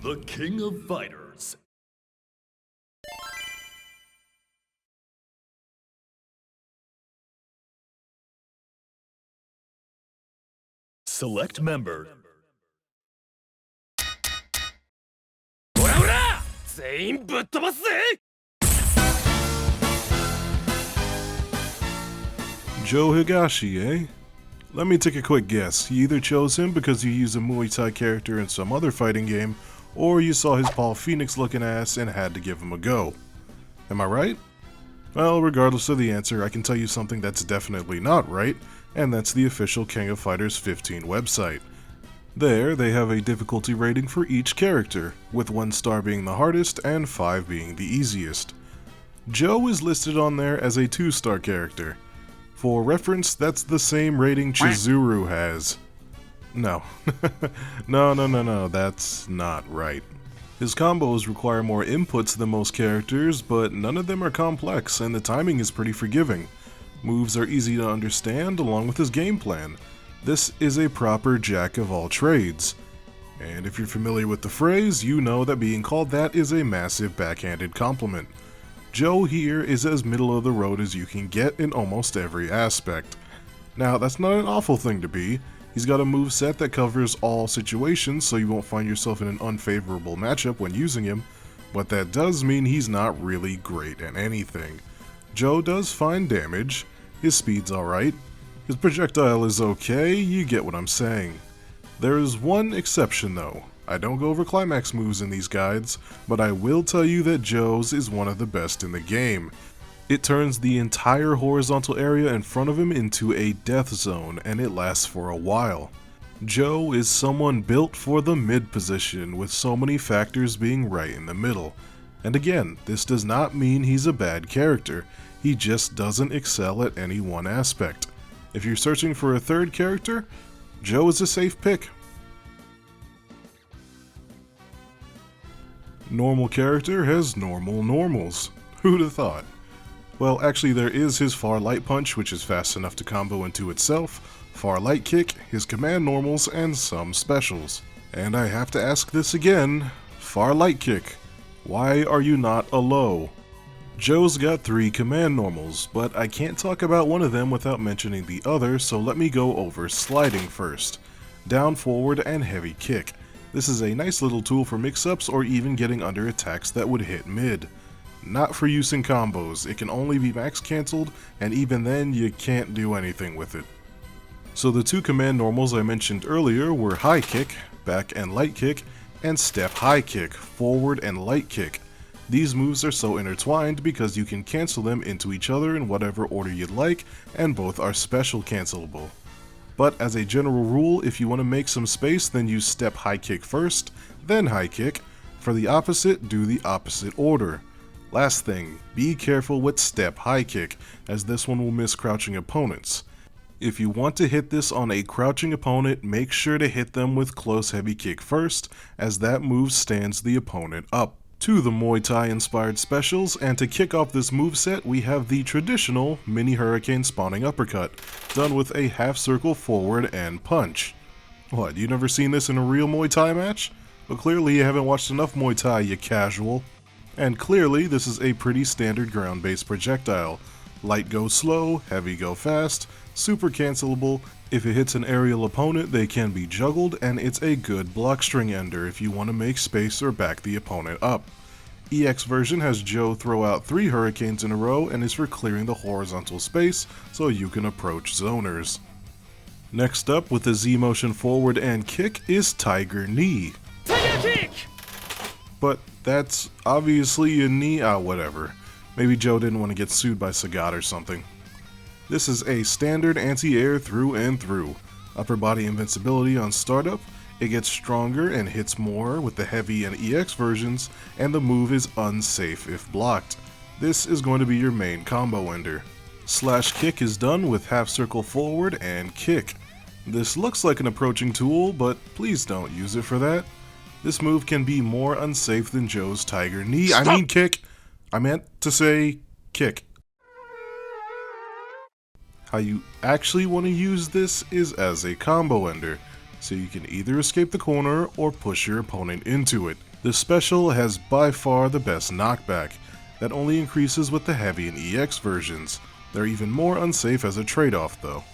The King of Fighters. Select member. オラオラ全員ぶっ飛ばすぜ Joe Higashi, eh? Let me take a quick guess. You either chose him because you use a Muay Thai character in some other fighting game, or you saw his Paul Phoenix looking ass and had to give him a go. Am I right? Well, regardless of the answer, I can tell you something that's definitely not right, and that's the official King of Fighters 15 website. There, they have a difficulty rating for each character, with 1 star being the hardest and 5 being the easiest. Joe is listed on there as a 2-star character. For reference, that's the same rating Chizuru has. No. No, that's not right. His combos require more inputs than most characters, but none of them are complex, and the timing is pretty forgiving. Moves are easy to understand, along with his game plan. This is a proper jack of all trades. And if you're familiar with the phrase, you know that being called that is a massive backhanded compliment. Joe here is as middle of the road as you can get in almost every aspect. Now, that's not an awful thing to be. He's got a moveset that covers all situations, so you won't find yourself in an unfavorable matchup when using him, but that does mean he's not really great at anything. Joe does fine damage, his speed's alright, his projectile is okay, you get what I'm saying. There is one exception though. I don't go over climax moves in these guides, but I will tell you that Joe's is one of the best in the game. It turns the entire horizontal area in front of him into a death zone, and it lasts for a while. Joe is someone built for the mid position, with so many factors being right in the middle. And again, this does not mean he's a bad character, he just doesn't excel at any one aspect. If you're searching for a third character, Joe is a safe pick. Normal character has normal normals. Who'd have thought? Well, actually there is his Far Light Punch, which is fast enough to combo into itself, Far Light Kick, his command normals, and some specials. And I have to ask this again, Far Light Kick, why are you not a low? Joe's got 3 command normals, but I can't talk about one of them without mentioning the other, so let me go over sliding first. Down, forward, and heavy kick. This is a nice little tool for mix-ups or even getting under attacks that would hit mid. Not for use in combos, it can only be max cancelled, and even then you can't do anything with it. So the 2 command normals I mentioned earlier were high kick, back and light kick, and step high kick, forward and light kick. These moves are so intertwined because you can cancel them into each other in whatever order you'd like, and both are special cancelable. But as a general rule, if you want to make some space, then use step high kick first, then high kick. For the opposite, do the opposite order. Last thing, be careful with step high kick, as this one will miss crouching opponents. If you want to hit this on a crouching opponent, make sure to hit them with close heavy kick first, as that move stands the opponent up. To the Muay Thai inspired specials, and to kick off this moveset we have the traditional mini hurricane spawning uppercut, done with a half circle forward and punch. What, you never seen this in a real Muay Thai match? Well, clearly you haven't watched enough Muay Thai, you casual. And clearly this is a pretty standard ground based projectile. Light go slow, heavy go fast, super cancelable. If it hits an aerial opponent, they can be juggled, and it's a good block string ender if you want to make space or back the opponent up. EX version has Joe throw out 3 hurricanes in a row and is for clearing the horizontal space so you can approach zoners. Next up with the Z motion forward and kick is Tiger Knee. Tiger kick! But that's obviously a knee, whatever. Maybe Joe didn't want to get sued by Sagat or something. This is a standard anti-air through and through. Upper body invincibility on startup, it gets stronger and hits more with the heavy and EX versions, and the move is unsafe if blocked. This is going to be your main combo ender. Slash kick is done with half circle forward and kick. This looks like an approaching tool, but please don't use it for that. This move can be more unsafe than Joe's Tiger Knee. I mean kick. I meant to say kick. How you actually want to use this is as a combo ender, so you can either escape the corner or push your opponent into it. This special has by far the best knockback, that only increases with the heavy and EX versions. They're even more unsafe as a trade-off though.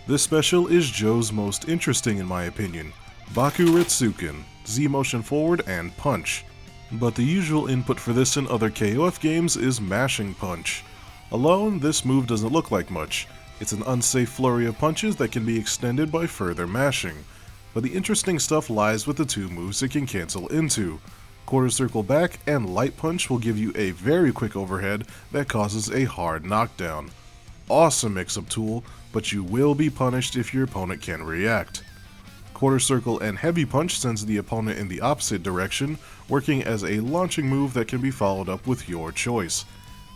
This special is Joe's most interesting in my opinion. Baku Retsuken, Z motion forward and punch. But the usual input for this in other KOF games is mashing punch. Alone, this move doesn't look like much. It's an unsafe flurry of punches that can be extended by further mashing. But the interesting stuff lies with the two moves it can cancel into. Quarter circle back and light punch will give you a very quick overhead that causes a hard knockdown. Awesome mix-up tool, but you will be punished if your opponent can react. Quarter circle and heavy punch sends the opponent in the opposite direction, working as a launching move that can be followed up with your choice.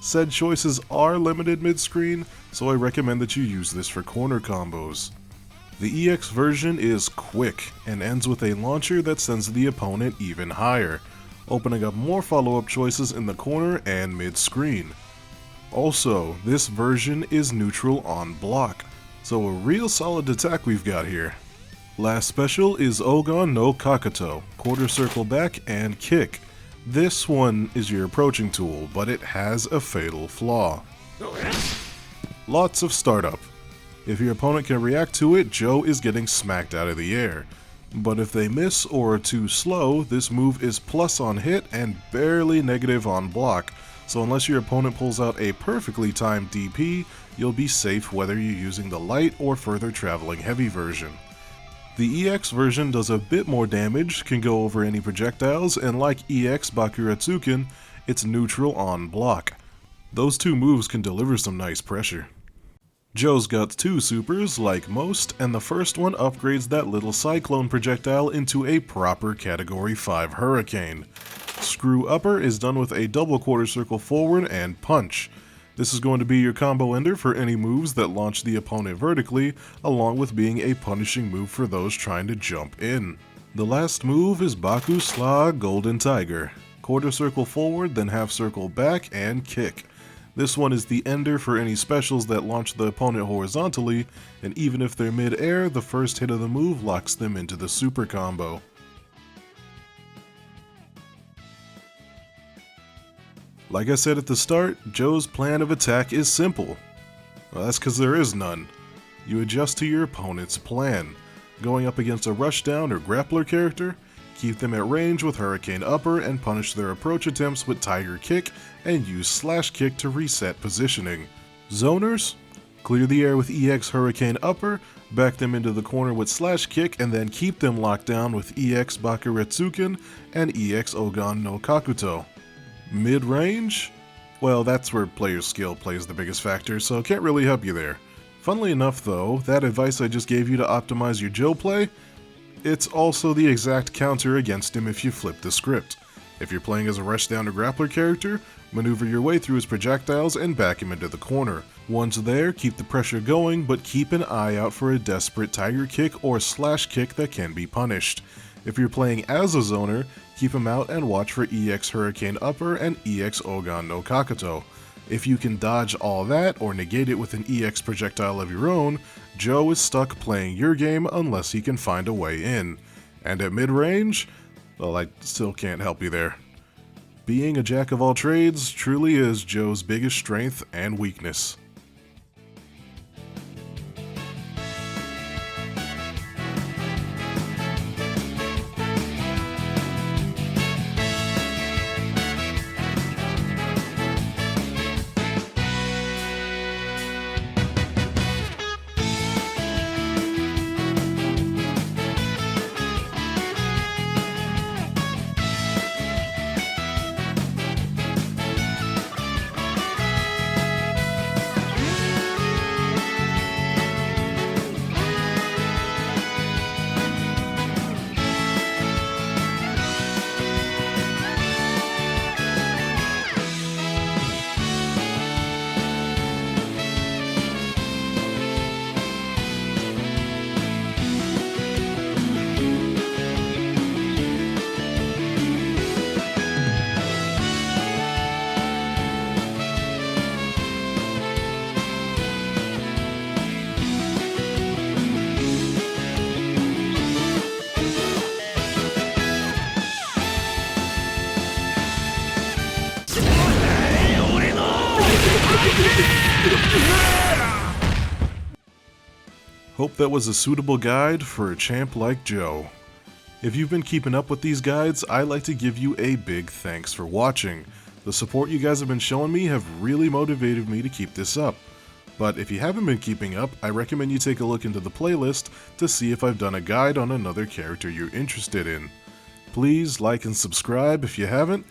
Said choices are limited mid-screen, so I recommend that you use this for corner combos. The EX version is quick and ends with a launcher that sends the opponent even higher, opening up more follow-up choices in the corner and mid-screen. Also, this version is neutral on block, so a real solid attack we've got here. Last special is Ogan no Kakuto, quarter circle back and kick. This one is your approaching tool, but it has a fatal flaw. Lots of startup. If your opponent can react to it, Joe is getting smacked out of the air. But if they miss or are too slow, this move is plus on hit and barely negative on block, so unless your opponent pulls out a perfectly timed DP, you'll be safe whether you're using the light or further traveling heavy version. The EX version does a bit more damage, can go over any projectiles, and like EX Bakuretsuken, it's neutral on block. Those two moves can deliver some nice pressure. Joe's got two supers, like most, and the first one upgrades that little cyclone projectile into a proper Category 5 hurricane. Screw upper is done with a double quarter circle forward and punch. This is going to be your combo ender for any moves that launch the opponent vertically, along with being a punishing move for those trying to jump in. The last move is Baku Sla Golden Tiger. Quarter circle forward, then half circle back and kick. This one is the ender for any specials that launch the opponent horizontally, and even if they're mid-air, the first hit of the move locks them into the super combo. Like I said at the start, Joe's plan of attack is simple. Well, that's because there is none. You adjust to your opponent's plan. Going up against a rushdown or grappler character, keep them at range with Hurricane Upper and punish their approach attempts with Tiger Kick and use Slash Kick to reset positioning. Zoners? Clear the air with EX Hurricane Upper, back them into the corner with Slash Kick, and then keep them locked down with EX Bakuretsuken and EX Ogan no Kakuto. Mid-range? Well, that's where player skill plays the biggest factor, so can't really help you there. Funnily enough though, that advice I just gave you to optimize your Joe play, it's also the exact counter against him if you flip the script. If you're playing as a rushdown or grappler character, maneuver your way through his projectiles and back him into the corner. Once there, keep the pressure going, but keep an eye out for a desperate Tiger Kick or Slash Kick that can be punished. If you're playing as a zoner, keep him out and watch for EX Hurricane Upper and EX Ogan no Kakuto. If you can dodge all that or negate it with an EX projectile of your own, Joe is stuck playing your game unless he can find a way in. And at mid-range? Well, I still can't help you there. Being a jack of all trades truly is Joe's biggest strength and weakness. Hope that was a suitable guide for a champ like Joe. If you've been keeping up with these guides, I'd like to give you a big thanks for watching. The support you guys have been showing me have really motivated me to keep this up. But if you haven't been keeping up, I recommend you take a look into the playlist to see if I've done a guide on another character you're interested in. Please like and subscribe if you haven't,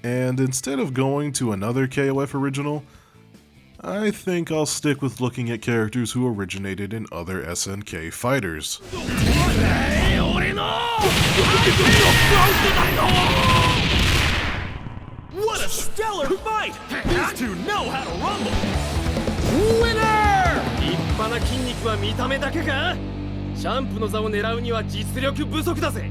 and instead of going to another KOF original, I think I'll stick with looking at characters who originated in other SNK fighters. What a stellar fight! These two know how to rumble! Winner! 立派な筋肉は見た目だけか？チャンプの座を狙うには実力不足だぜ！